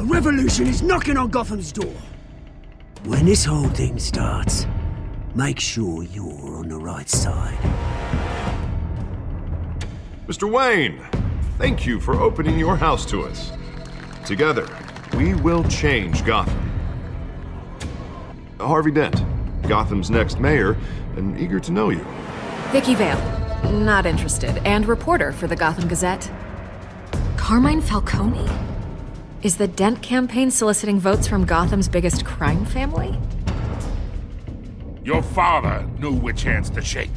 A revolution is knocking on Gotham's door. When this whole thing starts, make sure you're on the right side. Mr. Wayne, thank you for opening your house to us. Together, we will change Gotham. Harvey Dent, Gotham's next mayor, and eager to know you. Vicky Vale, not interested, and reporter for the Gotham Gazette. Carmine Falcone? Is the Dent campaign soliciting votes from Gotham's biggest crime family? Your father knew which hands to shake.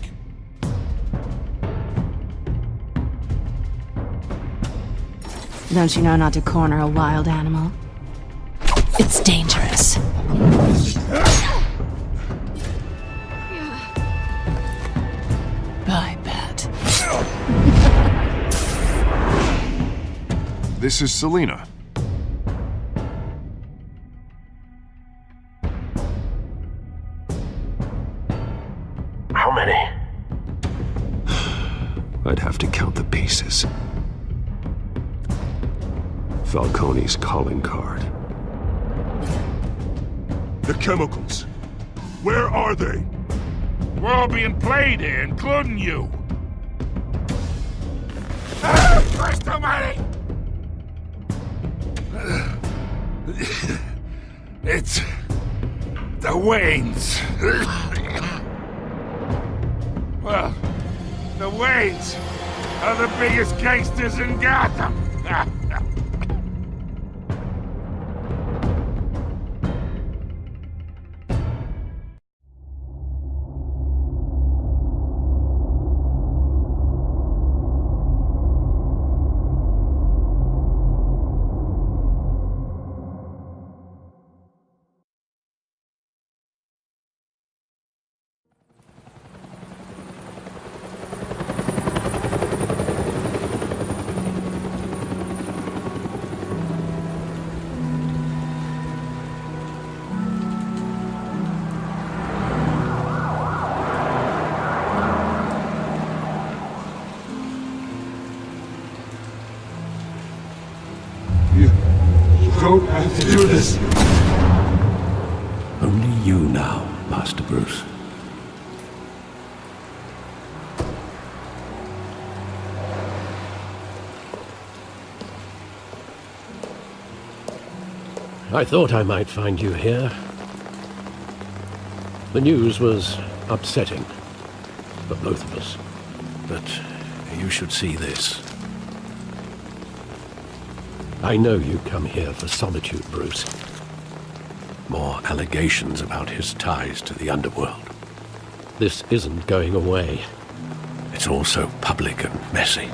Don't you know not to corner a wild animal? It's dangerous. I bet. This is Selina. How many? I'd have to count the pieces. Falcone's calling card. The chemicals. Where are they? We're all being played here, including you. Christ almighty! It's the Waynes. Well, the Waynes are the biggest gangsters in Gotham. Don't have to do this. Only you now, Master Bruce. I thought I might find you here. The news was upsetting for both of us. But you should see this. I know you come here for solitude, Bruce. More allegations about his ties to the underworld. This isn't going away. It's all so public and messy.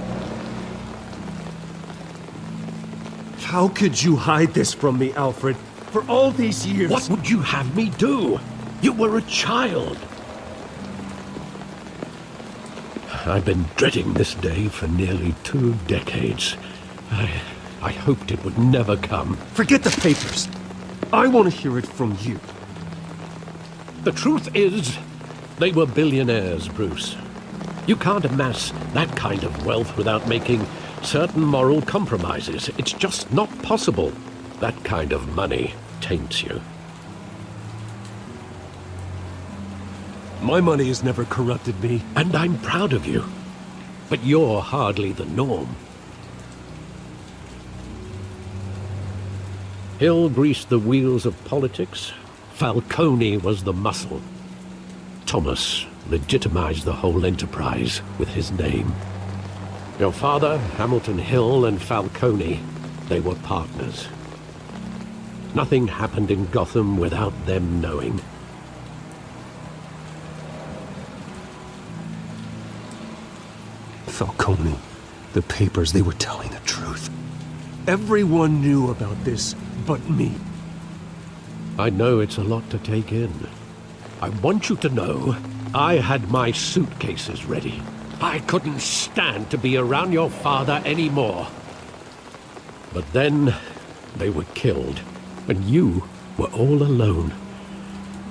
How could you hide this from me, Alfred? For all these years... What would you have me do? You were a child. I've been dreading this day for nearly 2 decades. I hoped it would never come. Forget the papers. I want to hear it from you. The truth is, they were billionaires, Bruce. You can't amass that kind of wealth without making certain moral compromises. It's just not possible. That kind of money taints you. My money has never corrupted me. And I'm proud of you. But you're hardly the norm. Hill greased the wheels of politics. Falcone was the muscle. Thomas legitimized the whole enterprise with his name. Your father, Hamilton Hill, and Falcone, they were partners. Nothing happened in Gotham without them knowing. Falcone, the papers, they were telling the truth. Everyone knew about this but me. I know it's a lot to take in. I want you to know I had my suitcases ready. I couldn't stand to be around your father anymore. But then they were killed, and you were all alone.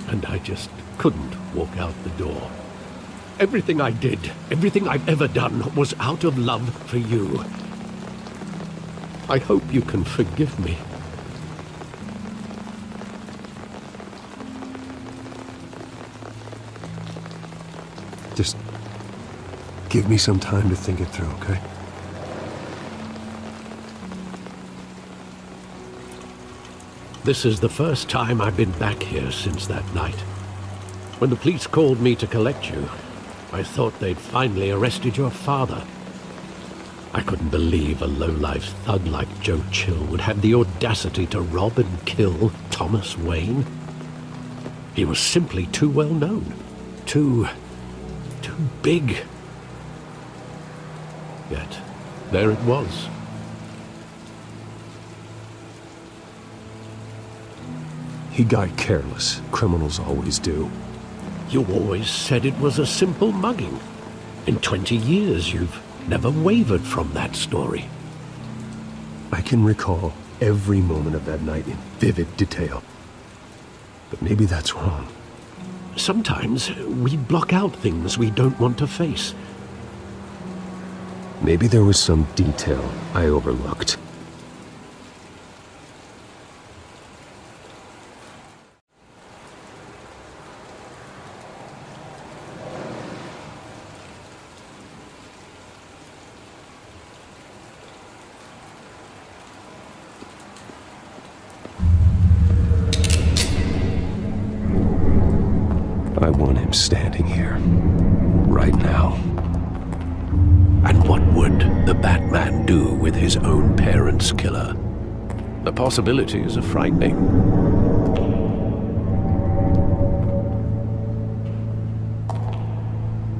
And I just couldn't walk out the door. Everything I did, everything I've ever done, was out of love for you. I hope you can forgive me. Just give me some time to think it through, okay? This is the first time I've been back here since that night. When the police called me to collect you, I thought they'd finally arrested your father. I couldn't believe a low-life thug like Joe Chill would have the audacity to rob and kill Thomas Wayne. He was simply too well known. Too big. Yet, there it was. He got careless. Criminals always do. You always said it was a simple mugging. In 20 years, you've never wavered from that story. I can recall every moment of that night in vivid detail. But maybe that's wrong. Sometimes we block out things we don't want to face. Maybe there was some detail I overlooked. I want him standing here, right now. And what would the Batman do with his own parents' killer? The possibilities are frightening.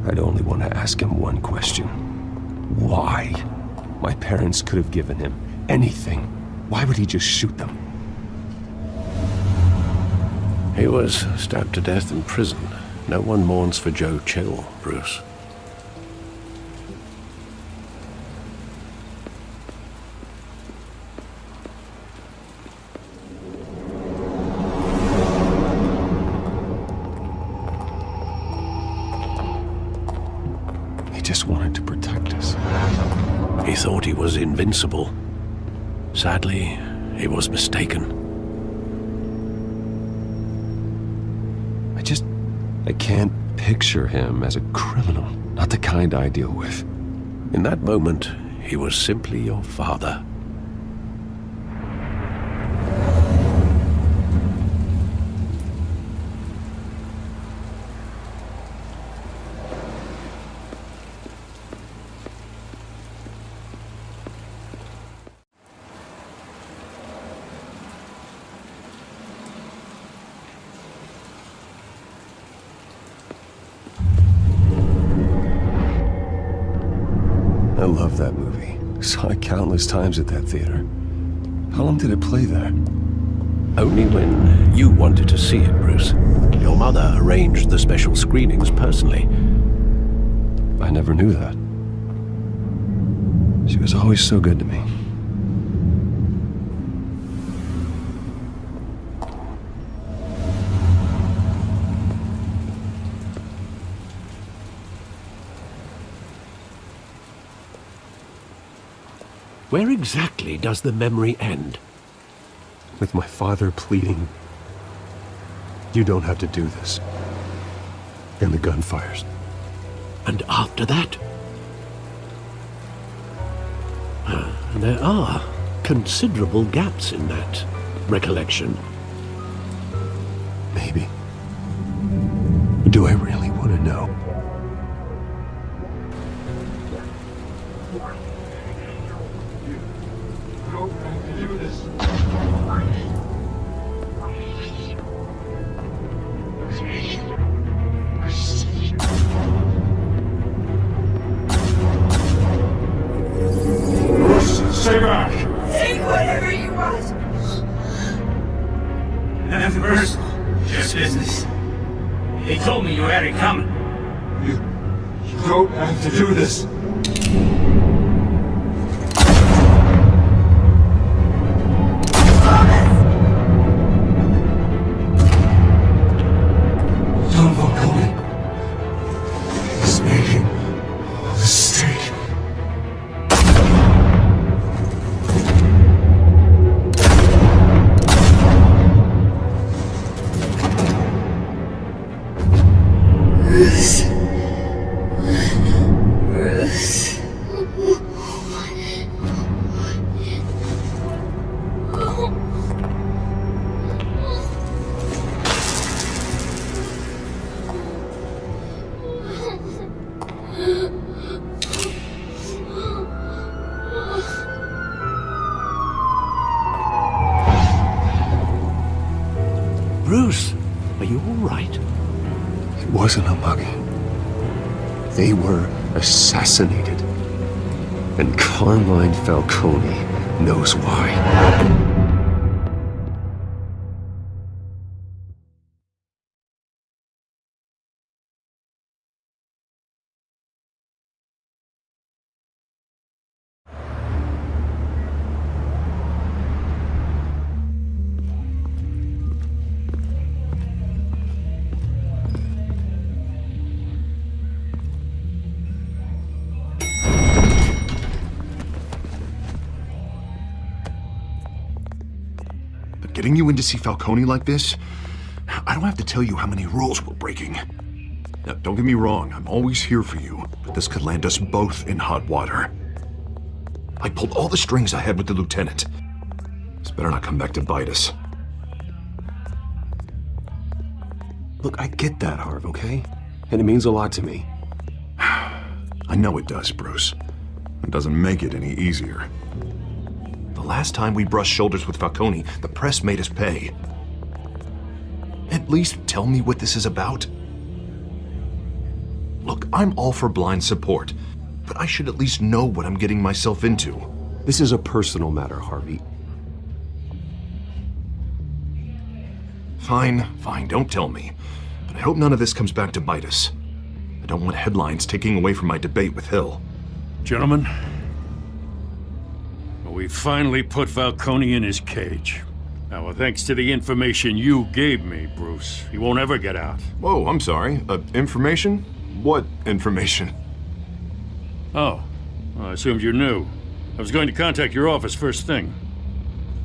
I'd only want to ask him one question. Why? My parents could have given him anything. Why would he just shoot them? He was stabbed to death in prison. No one mourns for Joe Chill, Bruce. He just wanted to protect us. He thought he was invincible. Sadly, he was mistaken. I can't picture him as a criminal. Not the kind I deal with. In that moment, he was simply your father. I love that movie. Saw it countless times at that theater. How long did it play there? Only when you wanted to see it, Bruce. Your mother arranged the special screenings personally. I never knew that. She was always so good to me. Where exactly does the memory end? With my father pleading, "You don't have to do this." And the gun fires. And after that? There are considerable gaps in that recollection. Maybe. Do I really want to know? Stay back! Take whatever you want! Nothing personal, just business. They told me you had it coming. You don't have to do this. Tom Falcone is making a mistake. This... wasn't a muggy. They were assassinated. And Carmine Falcone knows why. Getting you in to see Falcone like this? I don't have to tell you how many rules we're breaking. Now, don't get me wrong, I'm always here for you, but this could land us both in hot water. I pulled all the strings I had with the lieutenant. This better not come back to bite us. Look, I get that, Harv, okay? And it means a lot to me. I know it does, Bruce. It doesn't make it any easier. The last time we brushed shoulders with Falcone, the press made us pay. At least tell me what this is about. Look, I'm all for blind support, but I should at least know what I'm getting myself into. This is a personal matter, Harvey. Fine, don't tell me. But I hope none of this comes back to bite us. I don't want headlines taking away from my debate with Hill. Gentlemen, we finally put Falcone in his cage. Now, thanks to the information you gave me, Bruce, he won't ever get out. Whoa, I'm sorry. Information? What information? Oh, well, I assumed you knew. I was going to contact your office first thing,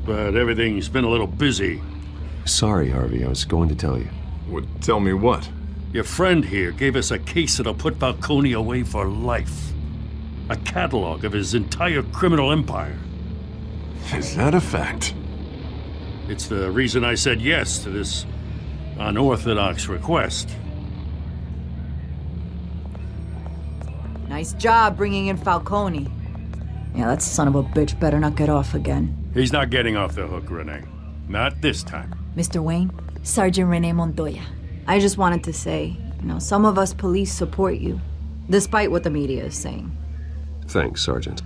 but everything's been a little busy. Sorry, Harvey, I was going to tell you. Tell me what? Your friend here gave us a case that'll put Falcone away for life. A catalog of his entire criminal empire. Is that a fact? It's the reason I said yes to this unorthodox request. Nice job bringing in Falcone. Yeah, that son of a bitch better not get off again. He's not getting off the hook, Renee. Not this time. Mr. Wayne, Sergeant Renee Montoya. I just wanted to say, some of us police support you, despite what the media is saying. Thanks, Sergeant.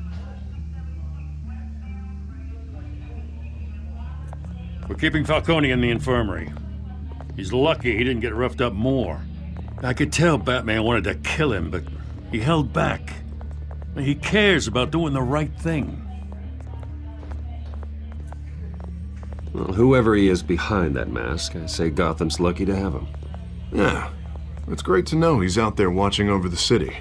We're keeping Falcone in the infirmary. He's lucky he didn't get roughed up more. I could tell Batman wanted to kill him, but he held back. He cares about doing the right thing. Well, whoever he is behind that mask, I say Gotham's lucky to have him. Yeah, it's great to know he's out there watching over the city.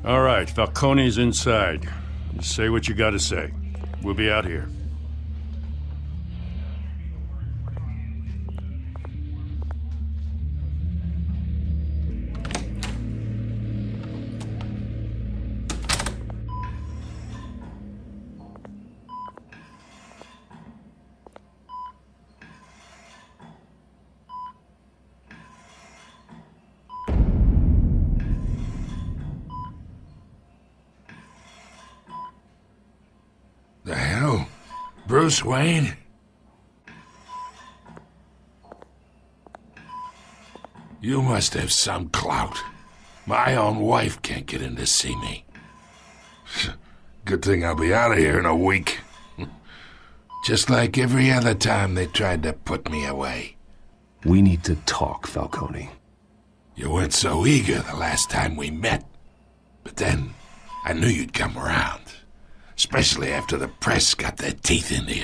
All right, Falcone's inside. You say what you gotta say. We'll be out here. The hell? Bruce Wayne? You must have some clout. My own wife can't get in to see me. Good thing I'll be out of here in a week. Just like every other time they tried to put me away. We need to talk, Falcone. You weren't so eager the last time we met. But then, I knew you'd come around. Especially after the press got their teeth into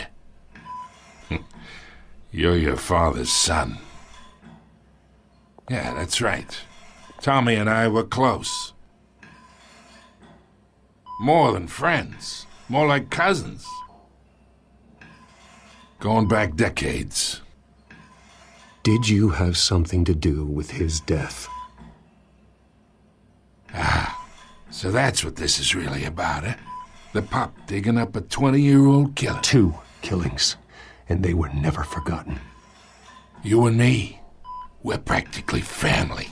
you. You're your father's son. Yeah, that's right. Tommy and I were close. More than friends. More like cousins. Going back decades. Did you have something to do with his death? Ah, so that's what this is really about, eh? The pup digging up a 20-year-old killer. 2 killings, and they were never forgotten. You and me, we're practically family.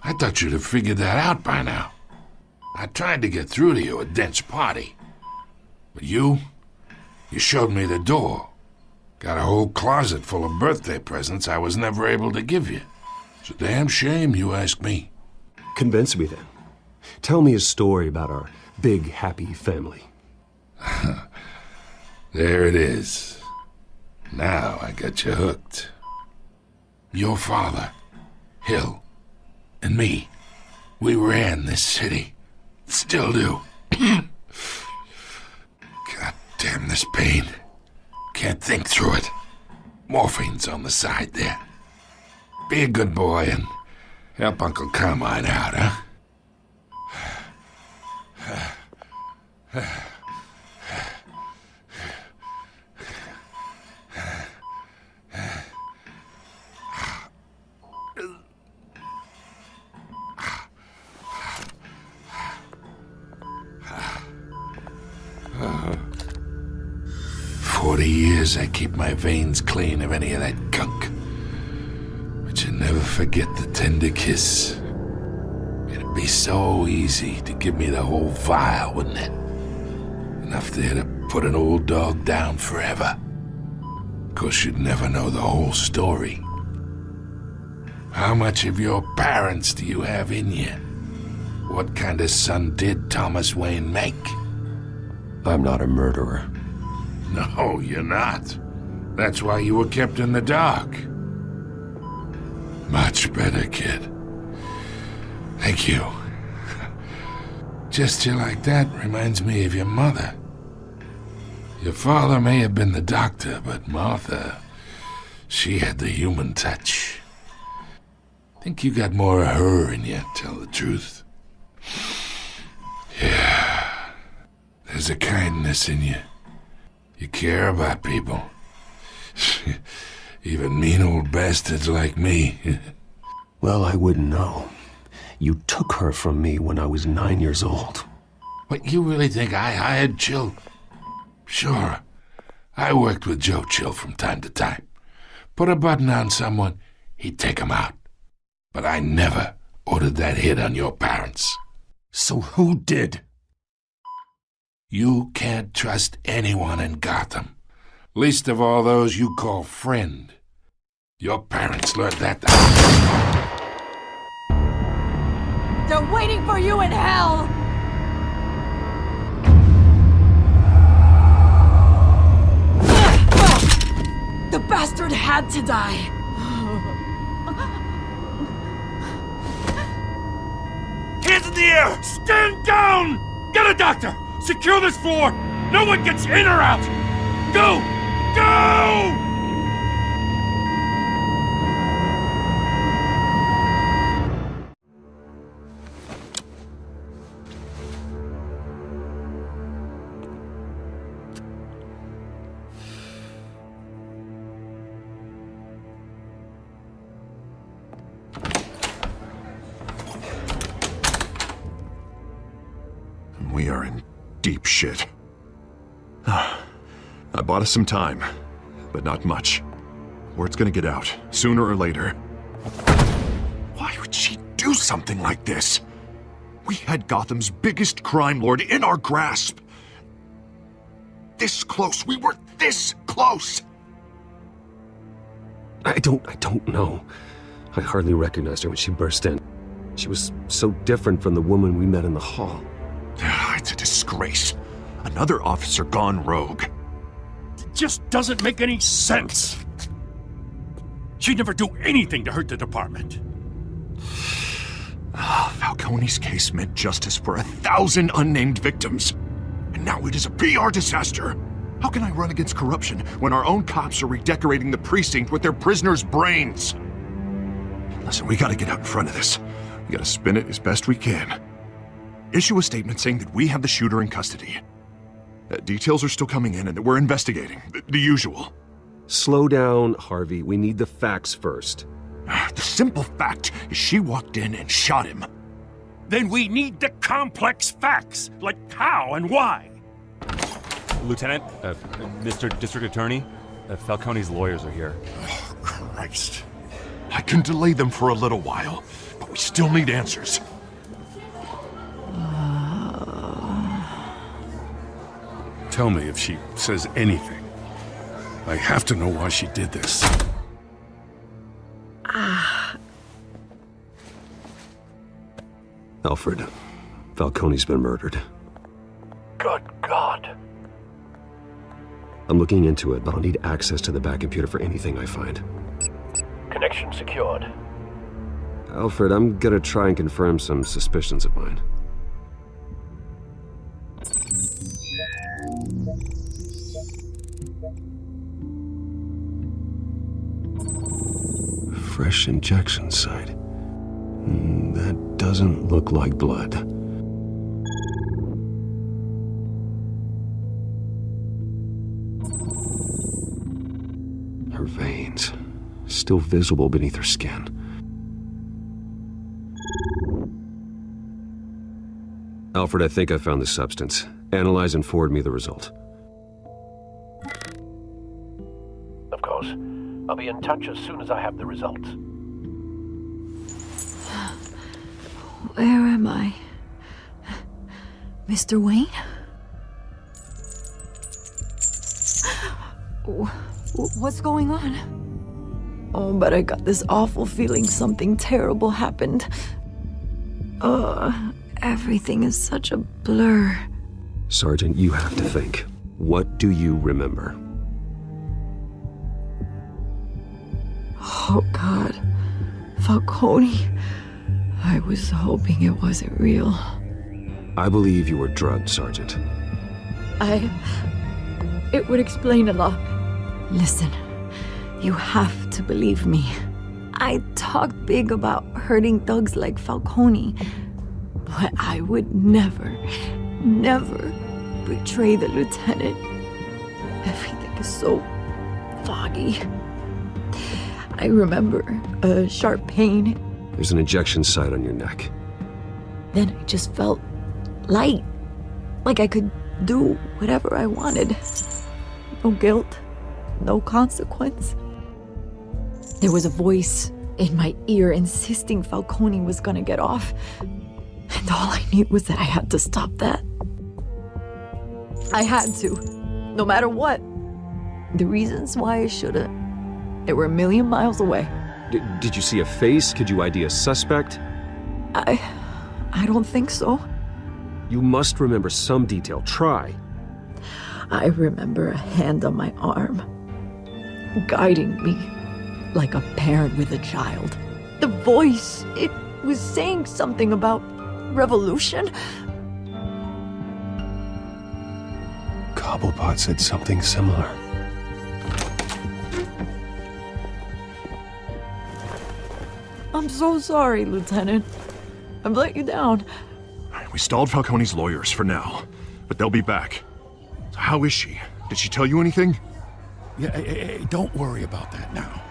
I thought you'd have figured that out by now. I tried to get through to you at Dent's party. But you showed me the door. Got a whole closet full of birthday presents I was never able to give you. It's a damn shame, you ask me. Convince me then. Tell me a story about our big, happy family. There it is. Now I got you hooked. Your father, Hill, and me, we ran this city. Still do. God damn this pain. Can't think through it. Morphine's on the side there. Be a good boy and help Uncle Carmine out, huh? 40 years I keep my veins clean of any of that gunk. But you never forget the tender kiss. It'd be so easy to give me the whole vial, wouldn't it? Enough there to put an old dog down forever. Of course, you'd never know the whole story. How much of your parents do you have in you? What kind of son did Thomas Wayne make? I'm not a murderer. No, you're not. That's why you were kept in the dark. Much better, kid. Thank you. Gesture like that reminds me of your mother. Your father may have been the doctor, but Martha, she had the human touch. Think you got more of her in you, tell the truth. Yeah. There's a kindness in you. You care about people. Even mean old bastards like me. Well, I wouldn't know. You took her from me when I was 9 years old. What, you really think I hired Chill? Sure. I worked with Joe Chill from time to time. Put a button on someone, he'd take him out. But I never ordered that hit on your parents. So who did? You can't trust anyone in Gotham. Least of all those you call friend. Your parents learned that. They're waiting for you in hell! The bastard had to die. Hands in the air! Stand down! Get a doctor! Secure this floor! No one gets in or out! Go! Go! We are in deep shit. I bought us some time, but not much. Word's gonna get out, sooner or later. Why would she do something like this? We had Gotham's biggest crime lord in our grasp. This close. We were this close. I don't know. I hardly recognized her when she burst in. She was so different from the woman we met in the hall. It's a disgrace. Another officer gone rogue. It just doesn't make any sense. She'd never do anything to hurt the department. Falcone's case meant justice for 1,000 unnamed victims. And now it is a PR disaster. How can I run against corruption when our own cops are redecorating the precinct with their prisoners' brains? Listen, we gotta get out in front of this. We gotta spin it as best we can. Issue a statement saying that we have the shooter in custody. Details are still coming in and that we're investigating. The usual. Slow down, Harvey. We need the facts first. The simple fact is she walked in and shot him. Then we need the complex facts, like how and why. Lieutenant, Mr. District Attorney, Falcone's lawyers are here. Oh, Christ. I can delay them for a little while, but we still need answers. Tell me if she says anything. I have to know why she did this. Alfred, Falcone's been murdered. Good God. I'm looking into it, but I'll need access to the back computer for anything I find. Connection secured. Alfred, I'm gonna try and confirm some suspicions of mine. Fresh injection site. That doesn't look like blood. Her veins, still visible beneath her skin. Alfred, I think I found the substance. Analyze and forward me the result. Of course. I'll be in touch as soon as I have the results. Where am I? Mr. Wayne? What's going on? Oh, but I got this awful feeling something terrible happened. Everything is such a blur. Sergeant, you have to think. What do you remember? Oh, God. Falcone. I was hoping it wasn't real. I believe you were drugged, Sergeant. It would explain a lot. Listen, you have to believe me. I talked big about hurting thugs like Falcone, but I would never betray the lieutenant. Everything is so foggy. I remember a sharp pain. There's an injection site on your neck. Then I just felt light, like I could do whatever I wanted. No guilt, no consequence. There was a voice in my ear insisting Falcone was gonna get off. And all I knew was that I had to stop that. I had to, no matter what. The reasons why I should've, they were a million miles away. Did you see a face? Could you ID a suspect? I don't think so. You must remember some detail. Try. I remember a hand on my arm, guiding me like a parent with a child. The voice, it was saying something about revolution. Cobblepot said something similar. I'm so sorry, Lieutenant. I've let you down. We stalled Falcone's lawyers for now, but they'll be back. So how is she? Did she tell you anything? Yeah, hey, don't worry about that now.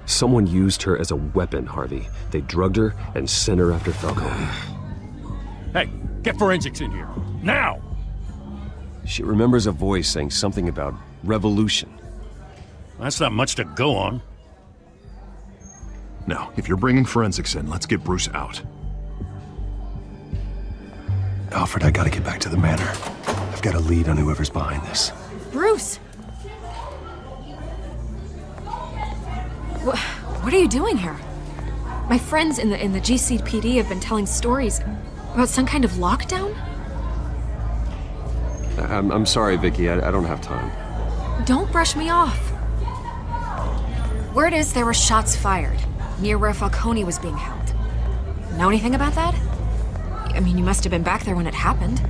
Someone used her as a weapon, Harvey. They drugged her and sent her after Falcone. Hey, get forensics in here. Now! She remembers a voice saying something about revolution. That's not much to go on. Now, if you're bringing forensics in, let's get Bruce out. Alfred, I gotta get back to the manor. I've got a lead on whoever's behind this. Bruce! What are you doing here? My friends in the GCPD have been telling stories about some kind of lockdown? I'm sorry, Vicky. I don't have time. Don't brush me off. Word is there were shots fired near where Falcone was being held. Know anything about that? I mean, you must have been back there when it happened.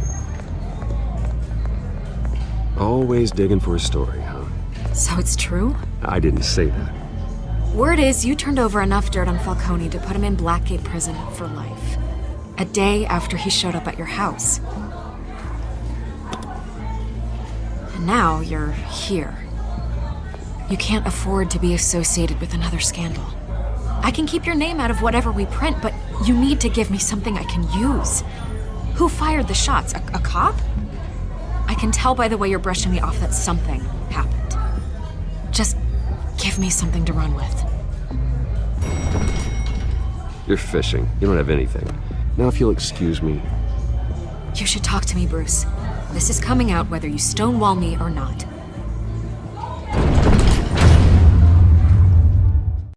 Always digging for a story, huh? So it's true? I didn't say that. Word is you turned over enough dirt on Falcone to put him in Blackgate Prison for life. A day after he showed up at your house. And now you're here. You can't afford to be associated with another scandal. I can keep your name out of whatever we print, but you need to give me something I can use. Who fired the shots? A cop? I can tell by the way you're brushing me off that something happened. Just give me something to run with. You're fishing. You don't have anything. Now if you'll excuse me. You should talk to me, Bruce. This is coming out whether you stonewall me or not.